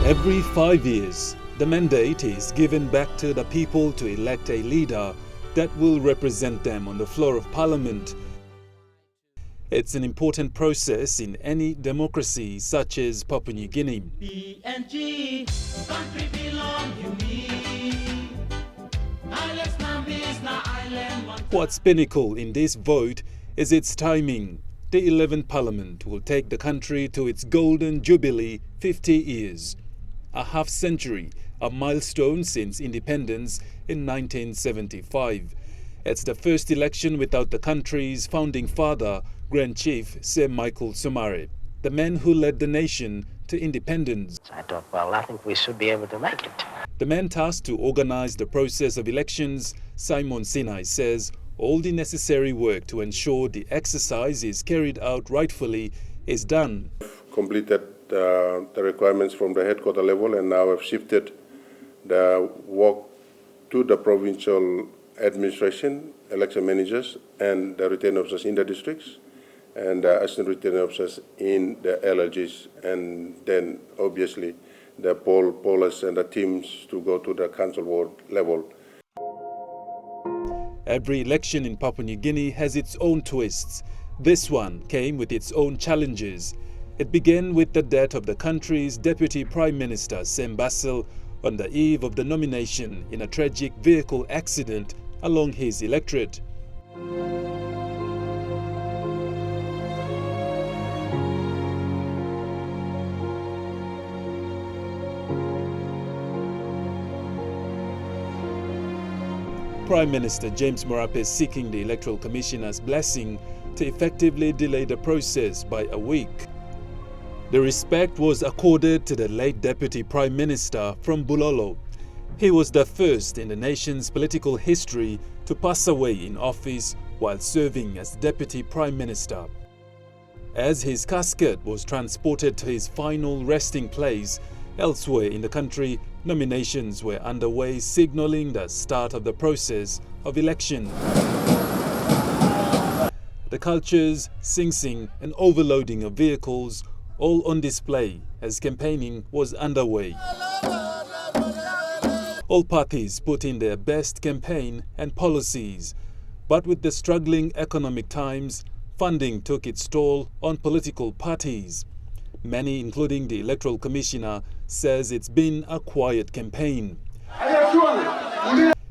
Every 5 years, the mandate is given back to the people to elect a leader that will represent them on the floor of Parliament. It's an important process in any democracy such as Papua New Guinea. PNG, country belong to me. What's pinnacle in this vote is its timing. The 11th Parliament will take the country to its golden jubilee, 50 years. A half-century, a milestone since independence in 1975. It's the first election without the country's founding father, Grand Chief Sir Michael Somare, the man who led the nation to independence. I thought, well, I think we should be able to make it. The man tasked to organize the process of elections, Simon Sinai, says all the necessary work to ensure the exercise is carried out rightfully is done. Completed the requirements from the headquarter level, and now have shifted the work to the provincial administration, election managers, and the returning officers in the districts, and the assistant returning officers in the LLGs, and then obviously the pollers and the teams to go to the council ward level. Every election in Papua New Guinea has its own twists. This one came with its own challenges. It began with the death of the country's Deputy Prime Minister, Sam Basil, on the eve of the nomination in a tragic vehicle accident along his electorate. Prime Minister James Marape is seeking the Electoral Commissioner's blessing to effectively delay the process by a week. The respect was accorded to the late Deputy Prime Minister from Bulolo. He was the first in the nation's political history to pass away in office while serving as Deputy Prime Minister. As his casket was transported to his final resting place, elsewhere in the country, nominations were underway, signaling the start of the process of election. The cultures, sing-sing and overloading of vehicles all on display as campaigning was underway. All parties put in their best campaign and policies, but with the struggling economic times, funding took its toll on political parties. Many, including the Electoral Commissioner, says it's been a quiet campaign.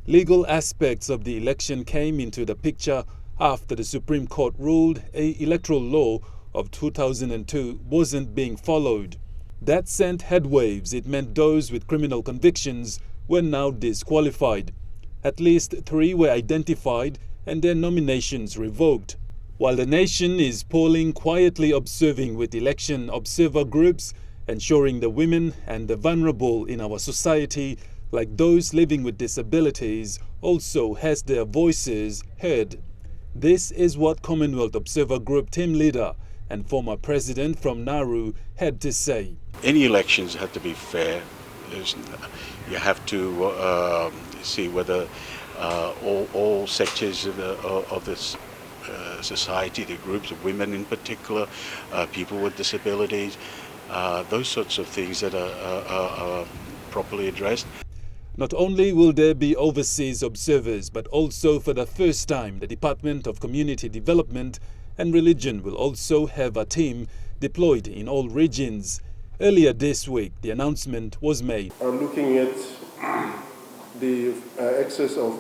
Legal aspects of the election came into the picture after the Supreme Court ruled an electoral law of 2002 wasn't being followed. That sent headwaves. It meant those with criminal convictions were now disqualified. At least 3 were identified and their nominations revoked. While the nation is polling, quietly observing with election observer groups, ensuring the women and the vulnerable in our society, like those living with disabilities, also has their voices heard. This is what Commonwealth Observer Group team leader and former president from Nauru had to say. Any elections have to be fair. You have to see whether all sectors of this society, the groups of women in particular, people with disabilities, those sorts of things that are properly addressed. Not only will there be overseas observers, but also for the first time, the Department of Community Development and Religion will also have a team deployed in all regions. Earlier this week, the announcement was made. Looking at the access of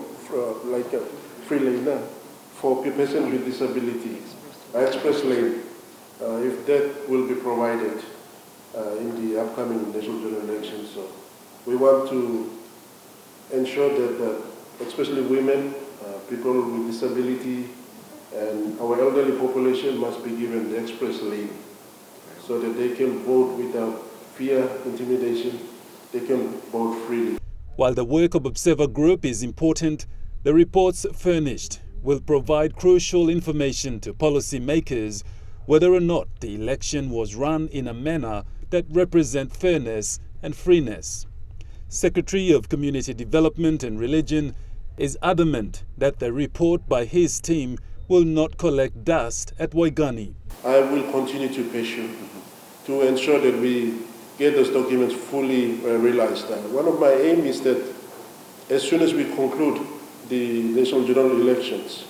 free lane for persons with disabilities, express lane, if that will be provided in the upcoming national general elections. So we want to ensure that especially women, people with disability, and our elderly population must be given the express lane so that they can vote without fear, intimidation, they can vote freely. While the work of Observer Group is important, the reports furnished will provide crucial information to policymakers whether or not the election was run in a manner that represents fairness and freeness. Secretary of Community Development and Religion is adamant that the report by his team will not collect dust at Waigani. I will continue to pursue to ensure that we get those documents fully realized. One of my aims is that as soon as we conclude the national general elections,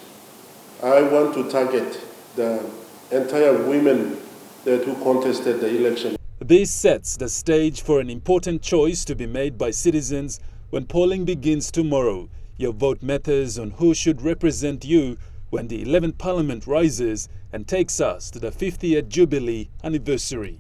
I want to target the entire women who contested the election. This sets the stage for an important choice to be made by citizens when polling begins tomorrow. Your vote matters on who should represent you when the 11th Parliament rises and takes us to the 50th Jubilee anniversary.